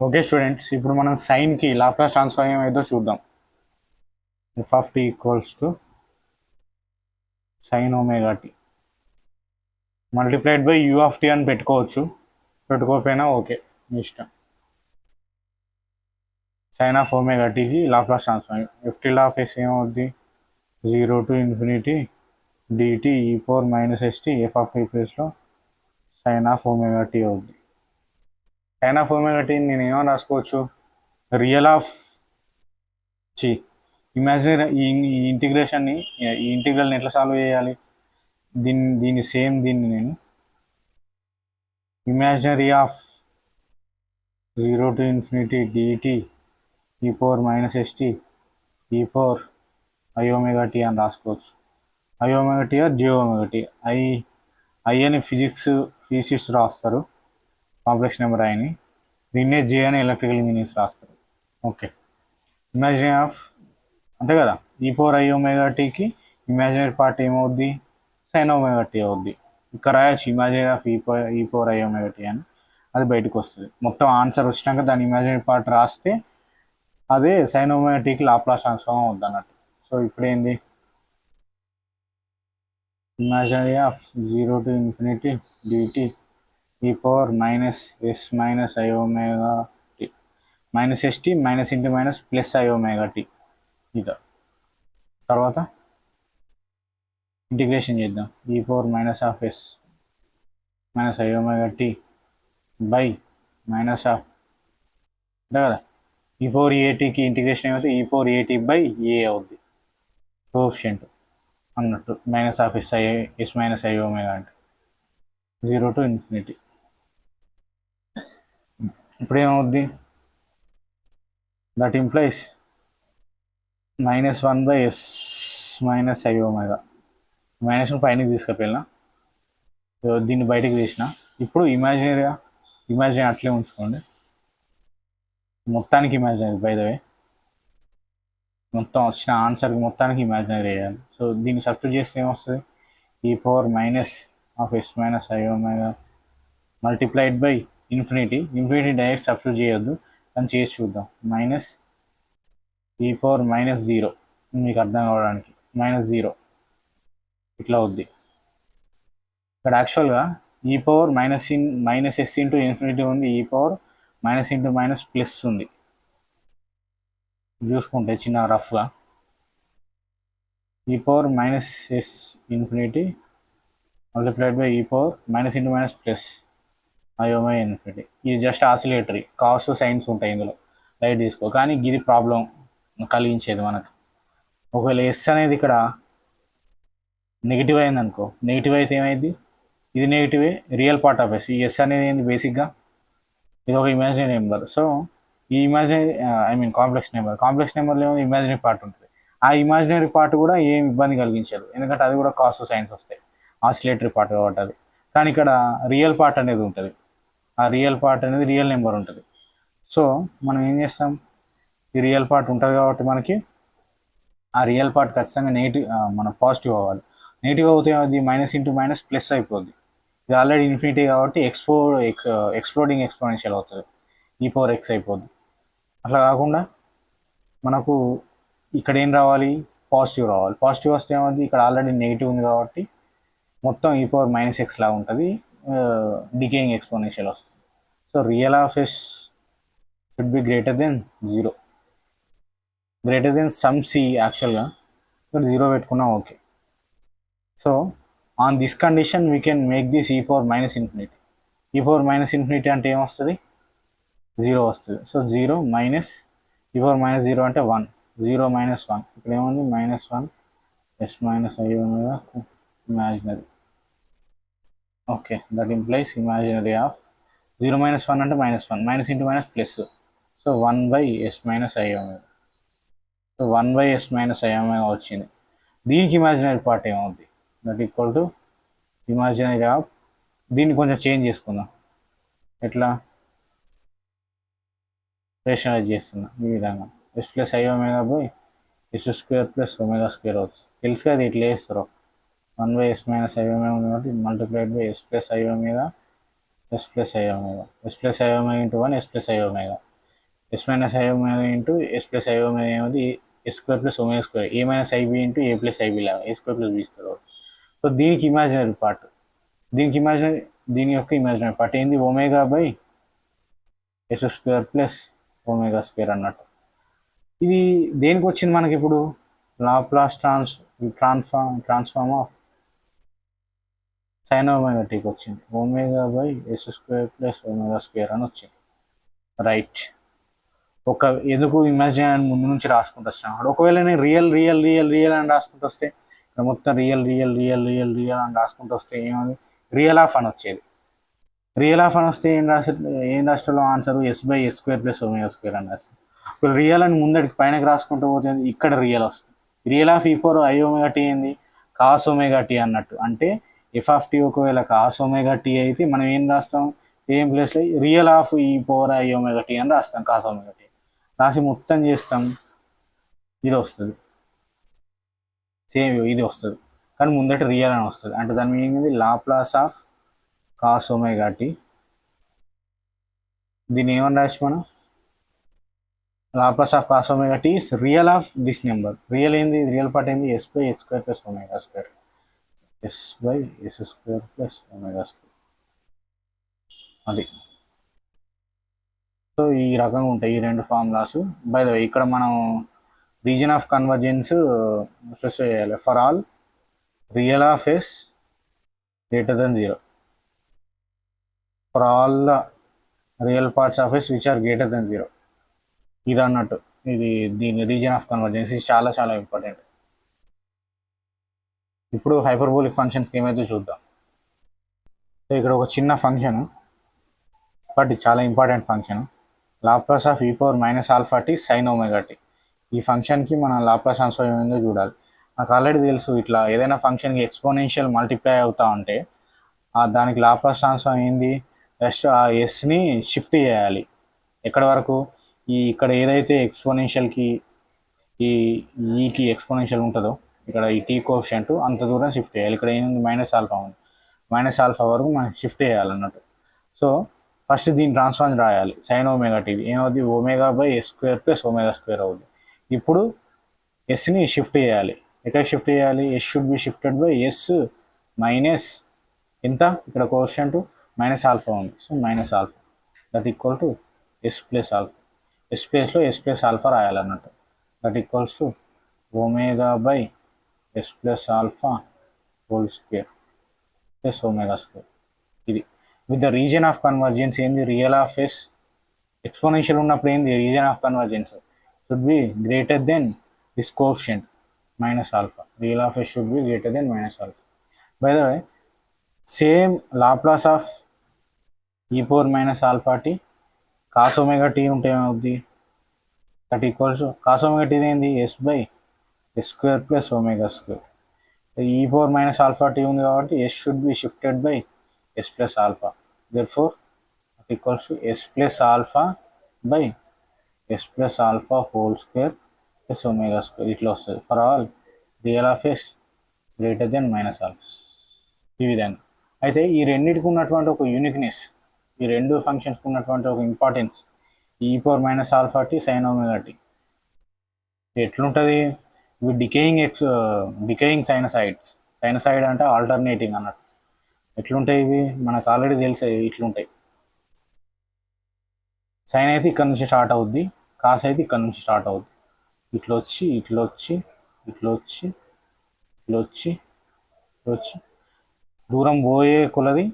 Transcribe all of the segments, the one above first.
Okay students, ఇప్పుడు మనం సైన్కి Laplace transform ఏమైందో చూద్దాం. F of T equals to sine omega T multiplied by U of T అని పెట్టుకోవచ్చు, పెట్టుకోకపోయినా ఓకే మీ ఇష్టం. సైన్ ఆఫ్ ఒమేగా టీకి లాప్లాస్ ట్రాన్స్ఫార్మ్ ఎఫ్టీ లాఫ్ ఎస్ ఏమవుద్ది, 0 to infinity dt E power minus ST F of T ప్లేస్లో sine of omega T అవుద్ది. సైన్ ఆఫ్ ఒమేగా టీ నేను ఏమని రాసుకోవచ్చు, రియల్ ఆఫ్ చి ఇమాజినరీ ఈ ఇంటిగ్రేషన్ని ఈ ఇంటిగ్రల్ని ఎట్లా సాల్వ్ చేయాలి, దీన్ని నేను imaginary of 0 to infinity dt E power minus ST E power I omega T అని రాసుకోవచ్చు. I omega T or J omega T. I అని ఫిజిసిస్ట్ రాస్తారు, కాంప్లెక్స్ నెంబర్ ఐని. దీన్నే జే అని ఎలక్ట్రికల్ ఇంజనీర్స్ రాస్తారు. ఓకే, ఇమాజినరీ ఆఫ్ అంతే కదా, ఈ పవర్ ఐ ఒమేగా టీకి ఇమాజినరీ పార్ట్ ఏమవుద్ది, సైన్ ఒమేగా టీ అవుద్ది. ఇక్కడ రాయొచ్చు ఇమాజినరీ ఆఫ్ ఈ పవర్ ఐ ఒమేగా టీ అని, అది బయటకు వస్తుంది. మొత్తం ఆన్సర్ వచ్చినాక దాని ఇమాజినరీ పార్ట్ రాస్తే అదే సైన్ ఒమేగా టీకి లాప్లాస్ ట్రాన్స్ఫార్మ్ అవుద్ది అన్నట్టు. సో ఇప్పుడు ఏంది, imaginary of 0 to infinity dt E power minus S minus I omega T, minus S T minus into minus plus I omega T. ఇక తర్వాత ఇంటిగ్రేషన్ చేద్దాం. E power minus of yes minus I omega T by minus of అంటే కదా, E power ఏటీకి integration ఏమైతే ఈ power ఏటీ by ఏ అవుద్ది coefficient అన్నట్టు. Minus of yes minus I omega అంటే 0 to ఇన్ఫినిటీ. ఇప్పుడు ఏమవుద్ది, that implies -1 by S minus I omega. Minus పైనకి తీసుకెళ్ళిన, దీన్ని బయటకు తీసిన. ఇప్పుడు ఇమాజినరీ అట్లే ఉంచుకోండి, మొత్తానికి ఇమాజినరీ. బై ద వే మొత్తం వచ్చిన ఆన్సర్కి మొత్తానికి ఇమాజినరీ వేయాలి. సో దీన్ని సబ్స్టిట్యూట్ చేస్తే ఏమొస్తుంది, E power minus of yes minus I omega multiplied by infinity direct substitute చేయొద్దు అని చేసి చూద్దాం. మైనస్ ఈ పవర్ మైనస్ 0, మీకు అర్థం కావడానికి -0 ఇట్లా అవుద్ది. ఇక్కడ యాక్చువల్గా E power minus S into infinity ఉంది, E power minus into minus plus ఉంది. చూసుకుంటే చిన్న రఫ్గా E power minus S infinity multiplied by E power minus into minus plus I omega infinity. ఇది జస్ట్ ఆసిలేటరీ, కాస్ సైన్స్ ఉంటాయి ఇందులో, light తీసుకో. కానీ ఇది ప్రాబ్లం కలిగించేది మనకు. ఒకవేళ ఎస్ అనేది ఇక్కడ నెగిటివ్ అయింది అనుకో, నెగిటివ్ అయితే ఏమైంది, ఇది నెగిటివే, రియల్ పార్ట్ ఆఫ్ ఎస్. ఈ ఎస్ అనేది ఏంది, బేసిక్గా ఇది ఒక ఇమాజినరీ నెంబర్. సో ఈ ఇమాజినరీ కాంప్లెక్స్ నెంబర్లో ఏమో ఇమాజినరీ పార్ట్ ఉంటుంది. ఆ ఇమాజినరీ పార్ట్ కూడా ఏం ఇబ్బంది కలిగించదు, ఎందుకంటే అది కూడా కాస్ సైన్స్ వస్తాయి, ఆసిలేటరీ పార్ట్ కాబట్టి అది. కానీ ఇక్కడ రియల్ పార్ట్ అనేది ఉంటుంది, ఆ రియల్ పార్ట్ అనేది రియల్ నెంబర్ ఉంటుంది. సో మనం ఏం చేస్తాం, ఈ రియల్ పార్ట్ ఉంటుంది కాబట్టి మనకి ఆ రియల్ పార్ట్ ఖచ్చితంగా నెగిటివ్, మన పాజిటివ్ అవ్వాలి. నెగిటివ్ అవుతే అది మైనస్ ఇంటూ మైనస్ ప్లస్ అయిపోద్ది. ఇది ఆల్రెడీ ఇన్ఫినిటీ కాబట్టి ఎక్స్ప్లోడింగ్ ఎక్స్పోనెన్షియల్ అవుతుంది, ఈ పవర్ ఎక్స్ అయిపోద్ది. అట్లా కాకుండా మనకు ఇక్కడ ఏం రావాలి, పాజిటివ్ రావాలి. పాజిటివ్ వస్తే ఏమవుతుంది, ఇక్కడ ఆల్రెడీ నెగిటివ్ ఉంది కాబట్టి మొత్తం ఈ పవర్ మైనస్ ఎక్స్ లాగా ఉంటుంది, డికేయింగ్ ఎక్స్పోనెన్షియల్ వస్తుంది. So real of yes should be greater than 0, greater than some C. యాక్చువల్గా ఇక్కడ 0 పెట్టుకున్నా okay. So on this condition we can make this E power minus infinity. ఈ పవర్ మైనస్ ఇన్ఫినిటీ అంటే ఏమొస్తుంది, 0 వస్తుంది. సో 0 మైనస్ ఈ power minus 0 అంటే 1, 0 minus 1. ఇక్కడ ఏముంది, -1 yes minus I omega imaginary. Okay, that implies imaginary of 0 minus 1 అంటే -1, minus into minus plus. So 1 by S minus I omega. So 1 by S minus I omega వచ్చింది. దీనికి imaginary part ఏమవుతుంది, that equal to imaginary of, దీన్ని కొంచెం change చేసుకుందాం. ఎట్లా rationalize చేస్తున్నా, ఈ విధంగా S plus I omega by yes square plus omega square అవుతుంది. తెలుసు కదా ఇట్లా వేస్తారు, 1 by S minus I omega ఉంది కాబట్టి multiplied by yes plus I omega S plus I omega, S plus I omega into 1 yes plus I omega. S minus I omega into S plus I omega ఏమది S square plus omega square A minus I B into A plus I B లాగా A square plus B square. So దీనికి imaginary part, దీని యొక్క imaginary part ఏంది omega by yes square plus omega square అన్నట్టు. ఇది దేనికి వచ్చింది మనకి ఇప్పుడు Laplace transform of sine omega టీకి వచ్చింది. Omega by yes square plus omega square అని వచ్చింది. రైట్. ఎందుకు ఇమాజినరీ ముందు నుంచి రాసుకుంటూ వస్తున్నాడు. ఒకవేళ నేను రియల్ రియల్ రియల్ రియల్ అని రాసుకుంటూ వస్తే మొత్తం real real real real real అని రాసుకుంటూ వస్తే ఏమది రియల్ ఆఫ్ అని వచ్చేది. రియల్ ఆఫ్ అని వస్తే ఏం రాష్ట్రంలో answer S by yes square plus omega square అని రాస్తుంది. ఇప్పుడు రియల్ అని ముందడికి పైనకి రాసుకుంటూ పోతే ఇక్కడ రియల్ వస్తుంది. రియల్ ఆఫ్ ఈ పవర్ ఐ ఒమేగా టీ ఏంది కాస్ ఒమేగా టీ అన్నట్టు. అంటే ఎఫ్ ఆఫ్ టీ ఒకవేళ కాస్ ఒమేగా టీ అయితే మనం ఏం రాస్తాం సేమ్ ప్లేస్లో రియల్ ఆఫ్ ఈ పవర్ ఐ ఒమేగా టీ అని రాస్తాం కాస్ ఒమేగా టీ రాసి మొత్తం చేస్తాం. ఇది వస్తుంది సేమ్ ఇది వస్తుంది కానీ ముందట రియల్ అని వస్తుంది. అంటే దాని మీనింగ్ ఇది Laplace of cos omega t. దీన్ని ఏమని రాసి మనం Laplace of cos omega t is real of this number. Real ఏంది రియల్ పార్ట్ ఏంది yes by yes square plus omega square s by yes square plus omega square అది. So ఈ రకంగా ఉంటాయి ఈ రెండు ఫార్ములాస్. బై ద వే ఇక్కడ మనం రీజన్ ఆఫ్ కన్వర్జెన్స్ ప్లస్ చేయాలి for all real of yes greater than 0 for all the real parts of s which are greater than 0 ఇది అన్నట్టు. దీని రీజన్ ఆఫ్ కన్వర్జెన్స్ ఇది చాలా చాలా ఇంపార్టెంట్. ఇప్పుడు హైపర్బోలిక్ ఫంక్షన్స్కి ఏమైతే చూద్దాం. సో ఇక్కడ ఒక చిన్న ఫంక్షన్ బట్ చాలా ఇంపార్టెంట్ ఫంక్షన్ లాప్లాస్ ఆఫ్ ఈ power minus alpha t sine omega t. ఈ ఫంక్షన్కి మనం లాప్లాస్ ట్రాన్స్ఫార్మ్ ఏమైందో చూడాలి. నాకు ఆల్రెడీ తెలుసు ఇట్లా ఏదైనా ఫంక్షన్కి ఎక్స్పోనెన్షియల్ మల్టిప్లై అవుతా ఉంటే దానికి లాప్లాస్ ట్రాన్స్ఫార్మ్ ఏంది జస్ట్ ఆ ఎస్ని షిఫ్ట్ చేయాలి ఎక్కడి వరకు ఇక్కడ ఏదైతే ఎక్స్పోనెన్షియల్కి ఈకి ఎక్స్పోనెన్షియల్ ఉంటుందో ఇక్కడ ఈ టీ కోఎఫిషియంట్ అంత దూరం షిఫ్ట్ చేయాలి. ఇక్కడ ఏముంది మైనస్ ఆల్ఫా ఉంది మైనస్ ఆల్ఫా వరకు మనం షిఫ్ట్ చేయాలన్నట్టు. సో ఫస్ట్ దీన్ని ట్రాన్స్ఫార్మ్ రాయాలి సైన్ ఒమేగా టీది ఏమవుతుంది omega by yes square plus omega square అవుతుంది. ఇప్పుడు ఎస్ని షిఫ్ట్ చేయాలి. ఎక్కడ షిఫ్ట్ చేయాలి S should be shifted by S minus ఎంత ఇక్కడ కోఎఫిషియంట్ మైనస్ ఆల్ఫా ఉంది. So minus alpha that equal to S plus alpha. S ప్లేస్లో ఎస్ ప్లస్ ఆల్ఫా రాయాలన్నట్టు. That equals to omega by yes plus alpha whole square plus omega square. ఇది with the region of convergence ఏంది real of S exponential ఉన్నప్పుడు ఏంది region of convergence should be greater than this coefficient minus alpha. Real of yes should be greater than minus alpha. By the way same Laplace of ఈ power minus alpha T cos omega T ఉంటే ఏమవుద్ది that equals cos omega T ఏంది yes by yes square plus omega square. ఈ power minus alpha tea ఉంది కాబట్టి s should be shifted by yes plus alpha. therefore it equals to s plus alpha by s plus alpha whole square plus omega square ఇట్లా వస్తుంది for all real of yes greater than minus alpha. ఈ విధంగా అయితే ఈ రెండింటికి ఉన్నటువంటి ఒక uniqueness ఈ రెండు ఫంక్షన్స్కి ఉన్నటువంటి ఒక importance e power minus alpha t sine omega t ఎట్లుంటుంది ఇవి డికేయింగ్ సైనసైడ్ అంటే ఆల్టర్నేటింగ్ అన్నట్టు. ఎట్లుంటాయి ఇవి మనకు ఆల్రెడీ తెలిసే ఇట్లుంటాయి. సైన్ అయితే ఇక్కడ నుంచి స్టార్ట్ అవుద్ది కాస్ అయితే ఇక్కడ నుంచి స్టార్ట్ అవుద్ది ఇట్లా వచ్చి ఇట్లా వచ్చి ఇట్లా వచ్చి ఇట్లా వచ్చి ఇట్లా వచ్చి దూరం పోయే కొలది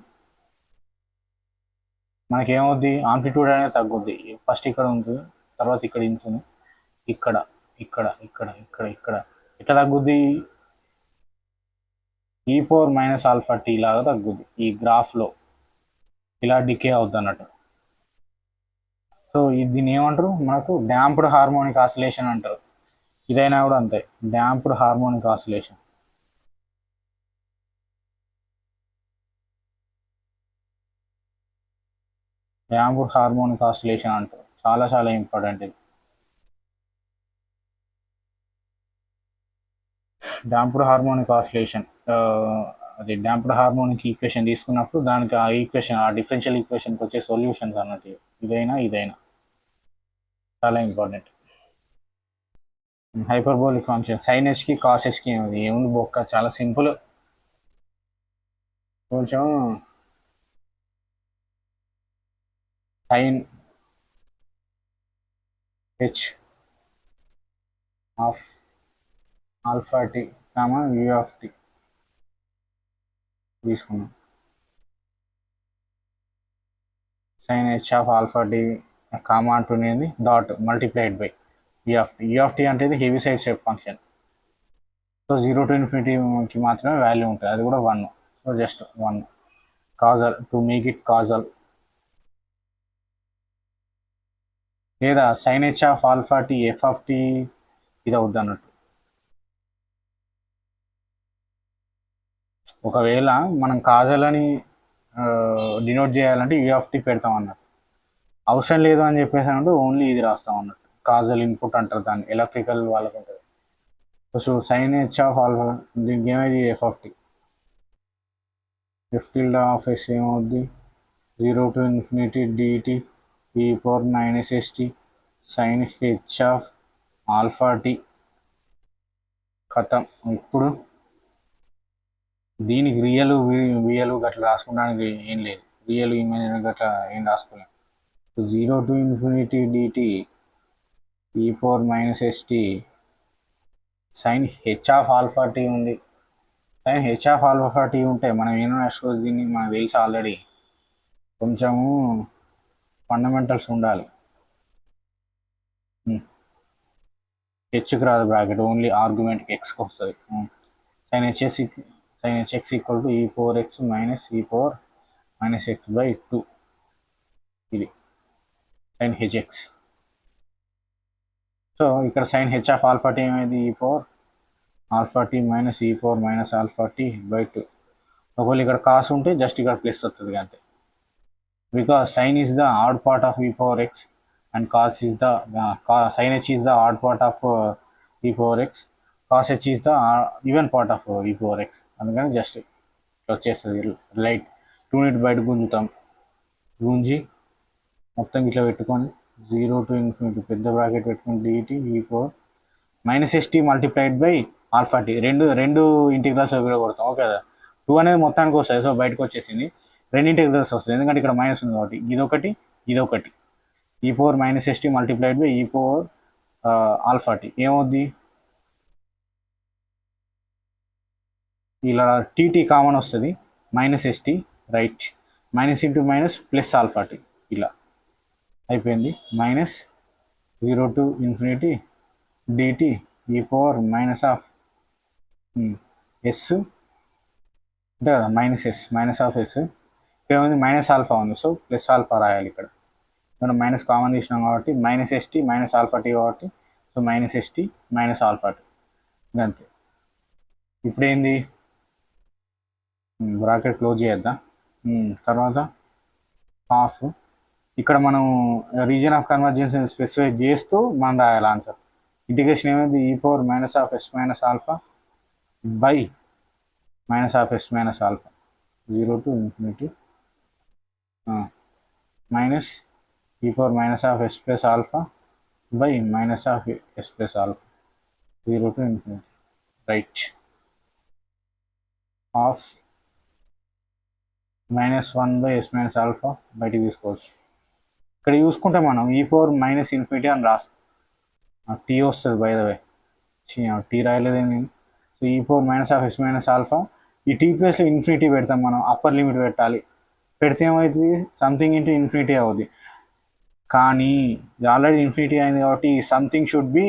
మనకేమవుద్ది ఆంప్లిట్యూడ్ అనేది తగ్గుద్ది. ఫస్ట్ ఇక్కడ ఉంటుంది తర్వాత ఇక్కడ ఇంతుంది ఇక్కడ ఇక్కడ ఇక్కడ ఇక్కడ ఇక్కడ ఎట్లా తగ్గుద్ది ఈ పవర్ మైనస్ ఆల్ఫా టీ లాగా తగ్గుద్ది ఈ గ్రాఫ్లో ఇలా డికే అవుద్ది అన్నట్టు. సో దీన్ని ఏమంటారు మనకు డాంప్డ్ హార్మోనిక్ ఆసిలేషన్ అంటారు. ఇదైనా కూడా అంతే damped harmonic oscillation. Damped harmonic oscillation అంటారు. చాలా చాలా ఇంపార్టెంట్ ఇది. డాంప్డ్ హార్మోనిక్ ఆసిలేషన్ అది డాంప్డ్ హార్మోనిక్ ఈక్వేషన్ తీసుకున్నప్పుడు దానికి ఆ ఈక్వేషన్ ఆ డిఫరెన్షియల్ ఈక్వేషన్కి వచ్చే సొల్యూషన్స్ అన్నట్టు ఇదైనా చాలా ఇంపార్టెంట్. హైపర్బోలిక్ ఫంక్షన్ సైన్ హెచ్కి కాస్ హెచ్కి ఏముంది బొక్క, చాలా సింపుల్. కొంచెం sine H of alpha T comma U of T తీసుకున్నాం. Sine H of alpha T comma అంటున్నది dot multiplied by U of T. U of T అంటే ఇది Heaviside step function. So 0 to ఇన్ఫినిటీకి మాత్రమే value ఉంటుంది, అది కూడా 1. So just 1 causal to make it causal. లేదా sine H of alpha t f of t ఇది అవుద్ది అన్నట్టు. ఒకవేళ మనం కాజల్ అని డినోట్ చేయాలంటే యూ ఆఫ్ టీ పెడతాం అన్నట్టు. అవసరం లేదు అని చెప్పేసి అన్నట్టు ఓన్లీ ఇది రాస్తాం అన్నట్టు. కాజల్ ఇన్పుట్ అంటారు దాన్ని, ఎలక్ట్రికల్ వాళ్ళకు ఉంటుంది. So sine H of alpha దీనికి ఏమైంది f of t. F tilde of s ఏమవుద్ది 0 to ఇన్ఫినిటీ డిటి ఈ power minus ST sine H of alpha t ఖతం. ఇప్పుడు దీనికి రియల్ గట్లా రాసుకోవడానికి ఏం లేదు, రియల్ ఇమేజినరీ గట్లా ఏం రాసుకోలేము. 0 to ఇన్ఫినిటీ డిటి ఈ power minus ST sine H of alpha tea ఉంది. Sine H of alpha T ఉంటే మనం ఏం రాసుకోవచ్చు, దీన్ని మనకు తెలుసు ఆల్రెడీ. కొంచెము ఫండమెంటల్స్ ఉండాలి. హెచ్కి రాదు బ్రాకెట్, ఓన్లీ ఆర్గ్యుమెంట్కి ఎక్స్కి వస్తుంది. Sine hx equal to e power x minus ఈ పవర్ మైనస్ ఎక్స్ బై 2. ఇది సైన్ హెచ్ఎక్స్. సో ఇక్కడ sine H of alpha t ఏమైంది ఈ పవర్ ఆల్ఫా టీ మైనస్ ఈ power minus alpha t by 2. ఒకవేళ ఇక్కడ కాస్ ఉంటే జస్ట్ ఇక్కడ ప్లస్ వస్తుంది అంతే. Because sine is the odd part of ఈ power X and cos is the sine H is the odd part of ఈ power X, cos H is the even part of ఈ power X. అందుకని just వచ్చేస్తుంది light 2 unit బయట గుంజుతాం. గుంజి మొత్తం ఇట్లా పెట్టుకొని 0 to ఇన్ఫినిటీ పెద్ద బ్రాకెట్ పెట్టుకొని డిటి ఈ power minus S T multiplied by alpha T. రెండు ఇంటిగ్రల్స్ కొడతాం ఓకే కదా. 2 అనేది మొత్తానికి వస్తుంది, సో బయటకు వచ్చేసింది. రెండు ఇంటిగ్రల్స్ వస్తుంది ఎందుకంటే ఇక్కడ మైనస్ ఉంది కాబట్టి. ఇదొకటి E power minus S T multiplied by E power alpha T ఏమవుద్ది, ఇలా టీటీ కామన్ వస్తుంది minus S T right, minus into minus plus alpha T ఇలా అయిపోయింది. మైనస్ 0 to ఇన్ఫినిటీ డిటి ఈ పవర్ మైనస్ ఆఫ్ ఎస్ అంటే కదా మైనస్ ఆఫ్ ఎస్. ఇక్కడ ఉంది మైనస్ ఆల్ఫా ఉంది, సో ప్లస్ ఆల్ఫా రాయాలి ఇక్కడ. మనం మైనస్ కామన్ తీసినాం కాబట్టి minus S T minus alpha T కాబట్టి so minus S T minus alpha tea అంతే. ఇప్పుడు ఏంది బ్రాకెట్ క్లోజ్ చేద్దాం. తర్వాత హాఫ్ ఇక్కడ మనం రీజన్ ఆఫ్ కన్వర్జెన్స్ స్పెసిఫై చేస్తూ మనం రాయాలి ఆన్సర్. ఇంటిగ్రేషన్ ఏమైంది ఈ power minus of yes minus alpha by minus of yes minus alpha 0 to infinity minus ఈ power minus of yes plus alpha by minus of yes plus alpha 0 to infinity right. Of -1 by S minus alpha బయటికి తీసుకోవచ్చు. ఇక్కడ చూసుకుంటే మనం ఈ power minus infinity అని రాస్తాం, t వస్తుంది బై ద వే, టీ రాయలేదే నేను. So e power minus of yes minus alpha ఈ టీ ప్లేస్లో ఇన్ఫినిటీ పెడతాం మనం, అప్పర్ లిమిట్ పెట్టాలి. పెడితే ఏమవుతుంది సంథింగ్ ఇంటూ ఇన్ఫినిటీ అవుతుంది. కానీ ఇది ఆల్రెడీ ఇన్ఫినిటీ అయింది కాబట్టి సంథింగ్ షుడ్ బి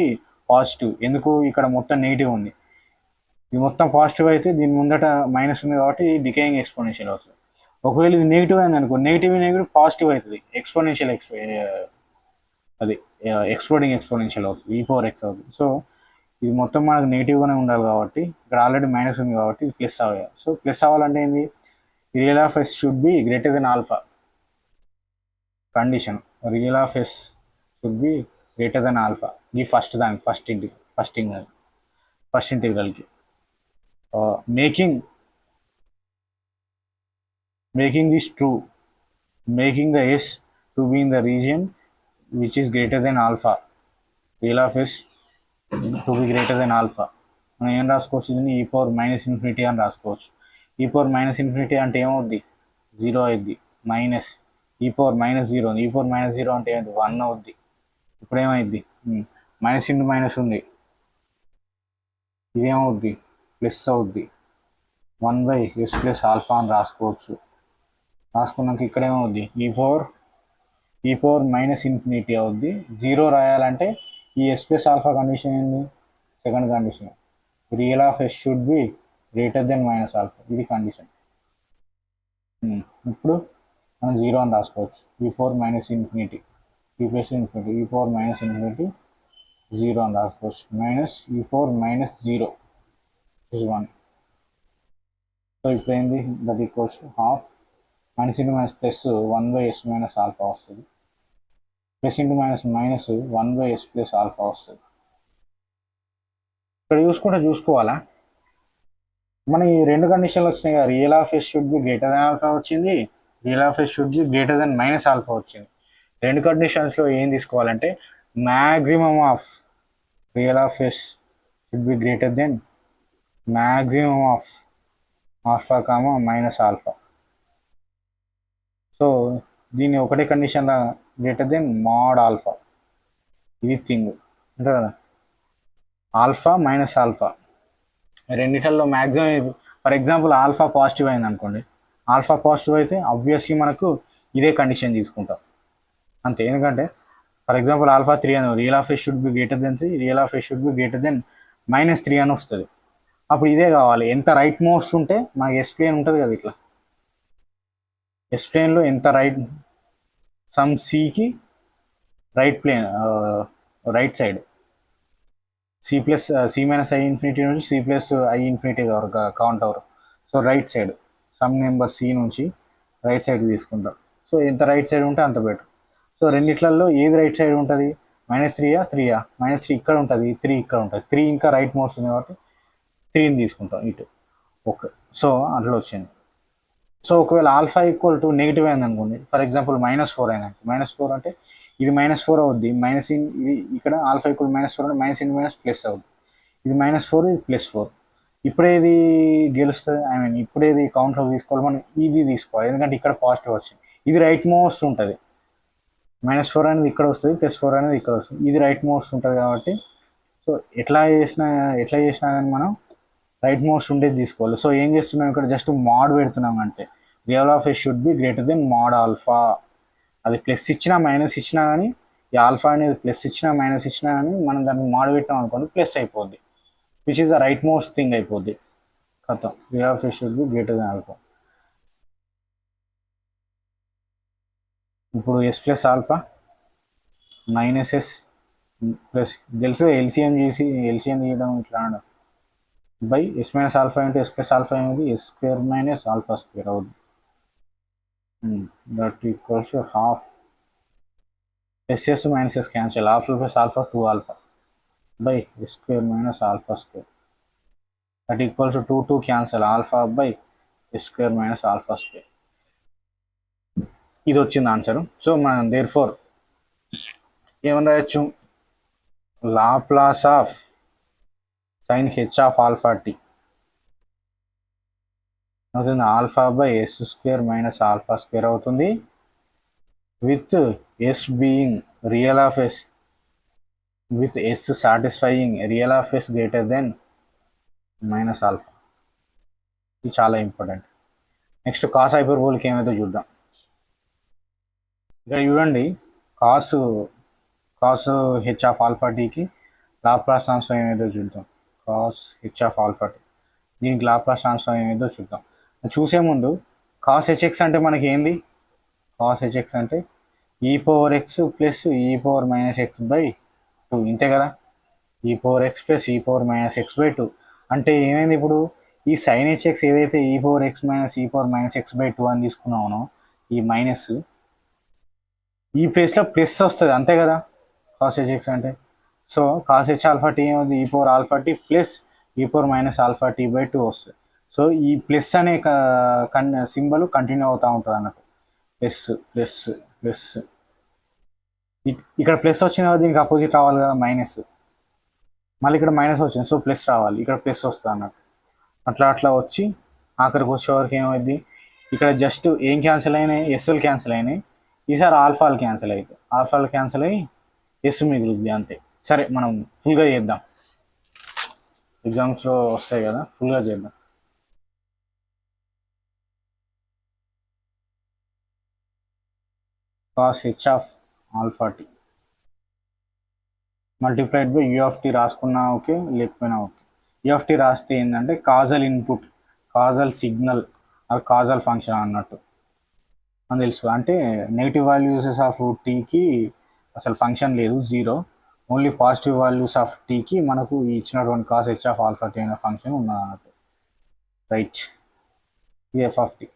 పాజిటివ్. ఎందుకు ఇక్కడ మొత్తం నెగిటివ్ ఉంది, ఇది మొత్తం పాజిటివ్ అయితే దీని ముందట మైనస్ ఉంది కాబట్టి డికేయింగ్ ఎక్స్పోనెన్షియల్ అవుతుంది. ఒకవేళ ఇది నెగిటివ్ అయింది అనుకో, నెగిటివ్ పాజిటివ్ అవుతుంది, ఎక్స్పోనెన్షియల్ అది ఎక్స్ప్లోడింగ్ ఎక్స్పోనెన్షియల్ అవుతుంది, ఈ పవర్ ఎక్స్ అవుతుంది. సో ఇది మొత్తం మనకు నెగిటివ్గానే ఉండాలి కాబట్టి ఇక్కడ ఆల్రెడీ మైనస్ ఉంది కాబట్టి ఇది ప్లస్ అవ్వాలి. సో ప్లస్ అవ్వాలంటే ఏంది, real of yes should be greater than alpha condition. Real of yes should be greater than alpha ఈ ఫస్ట్ ఇంటిగ్రల్కి making this true, making the s to be in the region which is greater than alpha, real of s to be greater than alpha. మనం ఏం రాసుకోవచ్చు, దీన్ని ఈ power minus infinity అని రాసుకోవచ్చు. E power minus infinity అంటే ఏమవుద్ది, zero అవుద్ది. మైనస్ ఈ పవర్ మైనస్ జీరో, ఈ పవర్ మైనస్ జీరో అంటే ఏమైంది, 1 అవుద్ది. ఇప్పుడు ఏమైద్ది, మైనస్ ఇంటూ మైనస్ ఉంది, ఇదేమవుద్ది ప్లస్ అవుద్ది. 1/s ప్లస్ ఆల్ఫా అని రాసుకోవచ్చు. రాసుకున్నాక ఇక్కడ ఏమవుద్ది, ఈ పవర్ మైనస్ ఇన్ఫినిటీ అవుద్ది. జీరో రాయాలంటే ఈ ఎస్ ప్లస్ ఆల్ఫా కండిషన్ ఏంది, second condition, real of yes should be greater than minus alpha, ఇది కండిషన్. ఇప్పుడు మనం జీరో అని రాసుకోవచ్చు. E power minus infinity, e plus infinity, ఈ పవర్ మైనస్ ఇన్ఫినిటీ జీరో అని రాసుకోవచ్చు. మైనస్ ఈ power minus zero is 1. So ఇప్పుడు ఏంది, that equals half minus into minus plus 1/s minus alpha వస్తుంది. Plus into minus minus 1/s plus alpha వస్తుంది. ఇక్కడ చూసుకోవాలా, మన ఈ రెండు కండిషన్లు వచ్చినాయి కదా, real of yes should be greater than alpha వచ్చింది, real of yes should be greater than minus alpha వచ్చింది. రెండు కండిషన్స్లో ఏం తీసుకోవాలంటే maximum of real of yes should be greater than maximum of alpha comma minus alpha. So దీన్ని ఒకటే condition greater than mod alpha, ఇది thing అంటే కదా, ఆల్ఫా మైనస్ ఆల్ఫా రెండిటల్లో maximum. For example alpha positive అయింది అనుకోండి, ఆల్ఫా పాజిటివ్ అయితే obviously మనకు ఇదే కండిషన్ తీసుకుంటాం అంతే. ఎందుకంటే ఫర్ ఎగ్జాంపుల్ ఆల్ఫా 3 అని, real of yes should be greater than 3, real of yes should be greater than -3 అని వస్తుంది. అప్పుడు ఇదే కావాలి. ఎంత రైట్ మోస్ట్ ఉంటే మనకి ఎస్ ప్లేన్ ఉంటుంది కదా, ఇట్లా ఎస్ ప్లేన్లో ఎంత రైట్ సమ్ సికి right plane right side C plus C minus I infinity నుంచి సి ప్లస్ ఐ ఇన్ఫినిటీ వరకు కౌంట్ అవర్. So right side sum number C నుంచి రైట్ సైడ్ తీసుకుంటాం. సో ఎంత రైట్ సైడ్ ఉంటే అంత బెటర్. సో రెండిట్లలో ఏది రైట్ సైడ్ ఉంటుంది, -3 3 -3 ఇక్కడ ఉంటుంది, 3 ఇక్కడ ఉంటుంది. 3 ఇంకా రైట్ మోస్ట్ ఉంది కాబట్టి 3ని తీసుకుంటాం ఇటు. ఓకే, సో అట్లా వచ్చింది. సో ఒకవేళ ఆల్ఫా ఈక్వల్ టు నెగిటివ్ అయింది అనుకోండి, ఫర్ ఎగ్జాంపుల్ -4 అయినా, -4 అంటే ఇది -4 అవుద్ది, ఇది ఇక్కడ ఆల్ఫా ఈక్వల్ -4 అంటే మైనస్ ఇంటూ మైనస్ ప్లస్ అవుద్ది. ఇది -4, ఇది +4. ఇప్పుడేది గెలుస్తుంది, ఐ మీన్ ఇప్పుడేది కౌంట్లో తీసుకోవాలి, మనం ఇది తీసుకోవాలి. ఎందుకంటే ఇక్కడ పాజిటివ్ వచ్చింది, ఇది రైట్ మోస్ట్ ఉంటుంది. -4 అనేది ఇక్కడ వస్తుంది, +4 అనేది ఇక్కడ వస్తుంది, ఇది రైట్ మోస్ట్ ఉంటుంది కాబట్టి. సో ఎట్లా చేసినా కానీ మనం రైట్ మోస్ట్ ఉండేది తీసుకోవాలి. సో ఏం చేస్తున్నాం ఇక్కడ, జస్ట్ మాడ్ పెడుతున్నాం అంటే real of yes should be greater than mod alpha. అది ప్లస్ ఇచ్చినా మైనస్ ఇచ్చినా కానీ, ఈ ఆల్ఫా అనేది ప్లస్ ఇచ్చినా మైనస్ ఇచ్చినా కానీ మనం దాన్ని మాడ్ పెట్టాం అనుకోండి, ప్లస్ అయిపోద్ది, which is the right most thing అయిపోద్ది. కథ real of yes should be greater than alpha. ఇప్పుడు S plus alpha -s plus తెలుసు, ఎల్సిఎం తీయడం ఇట్లా అనడం by S minus alpha into S plus alpha ఏమిది, s² మైనస్ ఆల్ఫా స్క్వేర్ అవుద్ది. That equals half SS -s cancel, half plus alpha 2 alpha by s² minus alpha square. That equals 2 cancel, alpha by s² minus alpha square. ఇది వచ్చింది answer. So మనం therefore ఏమని రాయొచ్చు, Laplace of sin h of alpha t అవుతుంది alpha by s² minus alpha square అవుతుంది, with s being real of s, with s satisfying real of s greater than minus alpha. ఇది చాలా important. Next cos hyperbolic ఏమైతే చూద్దాం. ఇక్కడ చూడండి, కాస్ h of alpha టీకి లాప్లాస్ ట్రాన్స్ఫార్మ్ ఏమైతే చూద్దాం. Cos h of alpha t, దీనికి లాప్లాస్ ట్రాన్స్ఫార్మ్ ఏమైతే చూద్దాం. చూసే ముందు కాస్ hx అంటే మనకి ఏంది, కాస్ hx అంటే e⁻x ప్లస్ e⁻−x/2 ఇంతే కదా, e⁻x ప్లస్ e⁻−x/2 అంటే ఏమైంది, ఇప్పుడు ఈ sin hx ఏదైతే e⁻x మైనస్ e⁻−x/2 అని తీసుకున్నామో, ఈ మైనస్ ఈ ప్లేస్లో ప్లస్ వస్తుంది అంతే కదా కాస్ hx అంటే. So cos h alpha t ఏమవుతుంది, e⁻α t plus e⁻−α t/2 వస్తుంది. సో ఈ ప్లస్ అనే సింబల్ కంటిన్యూ అవుతూ ఉంటుంది అన్నట్టు, ప్లస్ ప్లస్ ప్లస్ ఇక్కడ ప్లస్ వచ్చిన దీనికి అపోజిట్ రావాలి కదా మైనస్, మళ్ళీ ఇక్కడ మైనస్ వచ్చింది సో ప్లస్ రావాలి, ఇక్కడ ప్లస్ వస్తుంది అన్నట్టు. అట్లా అట్లా వచ్చి ఆఖరికి వచ్చేవరకు ఏమైంది, ఇక్కడ జస్ట్ ఏం క్యాన్సిల్ అయినాయి, ఎస్ఎల్ క్యాన్సిల్ అయినాయి. ఈసారి ఆల్ఫాలు క్యాన్సిల్ అవుతాయి, ఆల్ఫాలు క్యాన్సిల్ అయ్యి ఎస్ మిగులుద్ది అంతే. సరే మనం ఫుల్గా చేద్దాం, ఎగ్జామ్స్లో వస్తాయి కదా, ఫుల్గా చేద్దాం. Cos H of alpha T multiplied by U of T రాసుకున్నా ఓకే, లేకపోయినా ఓకే. యూ ఆఫ్ టీ రాస్తే ఏంటంటే causal input, causal signal or causal function అన్నట్టు అని తెలుసు. అంటే నెగిటివ్ వాల్యూసెస్ ఆఫ్ టీకి అసలు ఫంక్షన్ లేదు, zero. Only positive values of టీకి మనకు ఇచ్చినటువంటి cos H of alpha T అనే ఫంక్షన్ ఉన్నది అన్నట్టు. రైట్, ఎఫ్ ఆఫ్ టీ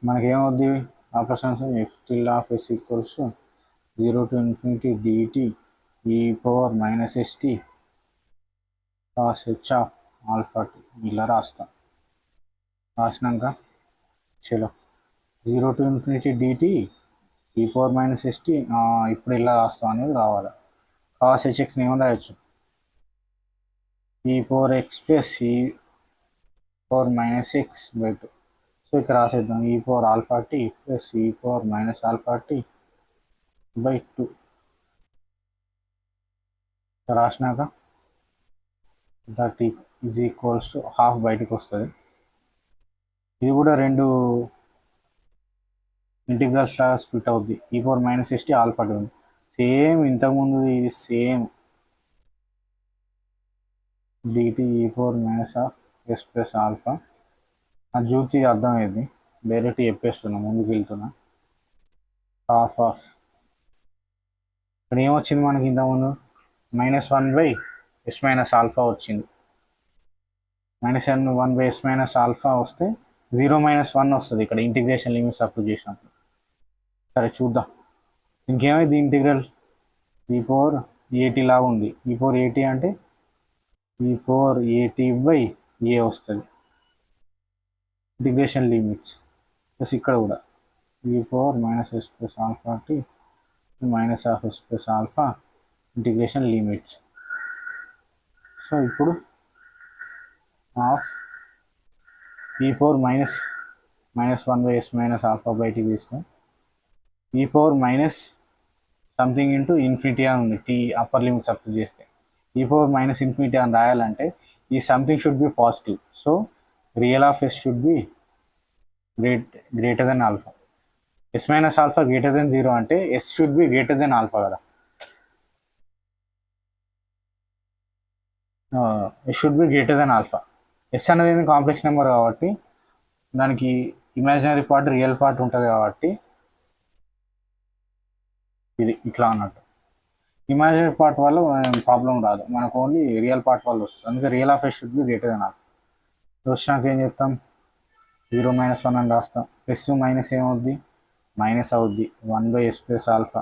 మనకేమవుద్ది operations F tilde of S equals 0 to infinity dt e power minus st cos h of alpha t ఇలా రాస్తాం. రాసినాక చలో 0 to infinity dt e power minus st ఇప్పుడు ఇలా రాస్తాం అనేది రావాలి. cos hx ఏమని రాయొచ్చు, e power x plus e power minus x by 2. So ఇక్కడ రాసేద్దాం e power alpha t plus e power minus alpha t by 2 రాసినాక that is equals to half బయటకు వస్తుంది. ఇది కూడా రెండు ఇంటిగ్రల్స్ లాగా స్ప్లిట్ అవుద్ది. E power minus st alpha tea ఉంది, సేమ్ ఇంతకుముందు ఇది సేమ్ డిటి ఈ power minus of yes plus alpha. అది చూస్తే అర్థమైంది, డైరెక్ట్ చెప్పేస్తున్నా, ముందుకు వెళ్తున్నా. హాఫ్ ఆఫ్ ఇక్కడ ఏమొచ్చింది మనకి ఇంతకుముందు -1 ఎస్ మైనస్ ఆల్ఫా వచ్చింది. -1 ఎస్ మైనస్ ఆల్ఫా వస్తే 0 - 1 వస్తుంది ఇక్కడ ఇంటిగ్రేషన్ లిమిట్స్ అప్లై చేసినప్పుడు. సరే చూద్దాం ఇంకేమైంది. ఇంటిగ్రల్ ఈ పవర్ ఏటీ లాగా ఉంది, ఈ పవర్ ఏటీ అంటే ఈ పవర్ ఏటీ బై ఏ వస్తుంది ఇంటిగ్రేషన్ లిమిట్స్. ప్లస్ ఇక్కడ కూడా e power minus s plus alpha t minus of yes plus alpha integration limits. So ఇప్పుడు ఆఫ్ ఈ పవర్ -1 ఎస్ మైనస్ ఆల్ఫా బయటికి తీస్తాం. E power minus something into infinity అని ఉంది, టీ అప్పర్ లిమిట్స్ అప్లై చేస్తే. ఈ పవర్ మైనస్ ఇన్ఫినిటీ అని రాయాలంటే ఈ something should be positive. So real of yes should be greater than alpha. S minus alpha greater than 0 అంటే S should be greater than alpha కదా. S should be greater than alpha. S అనేది complex number కాబట్టి దానికి imaginary part real part ఉంటుంది కాబట్టి ఇది ఇట్లా అన్నట్టు. ఇమాజినరీ పార్ట్ వల్ల ప్రాబ్లం రాదు, మనకు ఓన్లీ రియల్ పార్ట్ వల్ల వస్తుంది. అందుకే real of yes should be greater than alpha. వచ్చినాక ఏం చెప్తాం, 0 - 1 అని రాస్తాం. ప్లస్ మైనస్ ఏమవుద్ది, మైనస్ అవుద్ది 1 ఎస్ ప్లస్ ఆల్ఫా.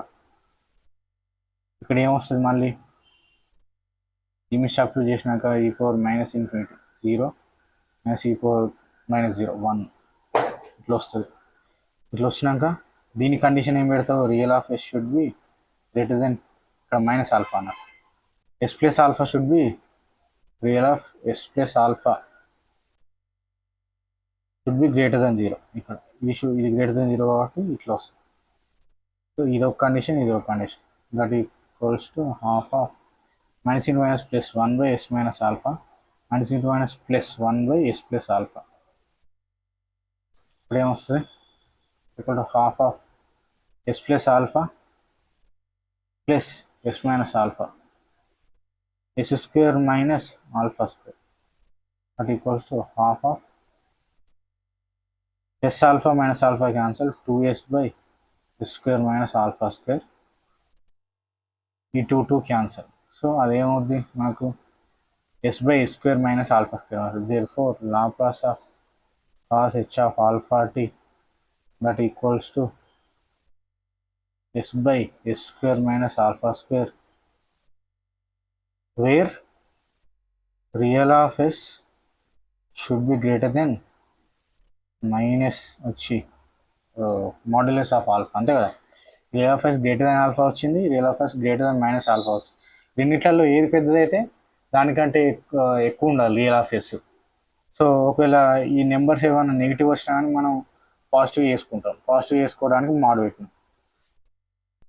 ఇక్కడ ఏమొస్తుంది మళ్ళీ లిమిట్ సబ్స్టిట్యూట్ చేసినాక ఈ పవర్ మైనస్ ఇన్ఫినిటీ 0 మైనస్ ఈ పవర్ -0 1 ఇట్లా వస్తుంది. ఇట్లా వచ్చినాక దీని కండిషన్ ఏం పెడతావు, real of yes should be greater than, ఇక్కడ మైనస్ ఆల్ఫా అన్నట్టు. S plus alpha should be real of yes plus alpha should be greater than 0. ఇక్కడ ఇది గ్రేటర్ దెన్ 0 కాబట్టి ఇట్లా వస్తుంది. సో ఇదొక కండిషన్, ఇదొక condition. That equals to half of -1 plus 1 yes minus alpha -1 plus 1 yes plus alpha. ఇప్పుడు ఏమొస్తుంది, ఇక్కడ half of yes plus alpha plus s minus alpha s square minus alpha square that equals to half of s alpha minus alpha cancel 2s by yes square minus alpha square. ఈ 2 cancel. So అదేమవుద్ది మనకు s by yes square minus alpha square అవుతుంది. Therefore Laplace of cos H of alpha T that equals to S by yes square minus alpha square where real of yes should be greater than minus వచ్చి modulus of alpha, అంతే కదా. Real of yes greater than alpha వచ్చింది, real of yes greater than minus alpha వచ్చింది. రెండిట్లలో ఏది పెద్దదైతే దానికంటే ఎక్కువ ఉండాలి రియల్ ఆఫ్ ఎస్. సో ఒకవేళ ఈ నెంబర్స్ ఏమైనా నెగిటివ్ వచ్చినా కానీ మనం పాజిటివ్ చేసుకుంటాం. పాజిటివ్ చేసుకోవడానికి మాడ్ పెట్టినాం.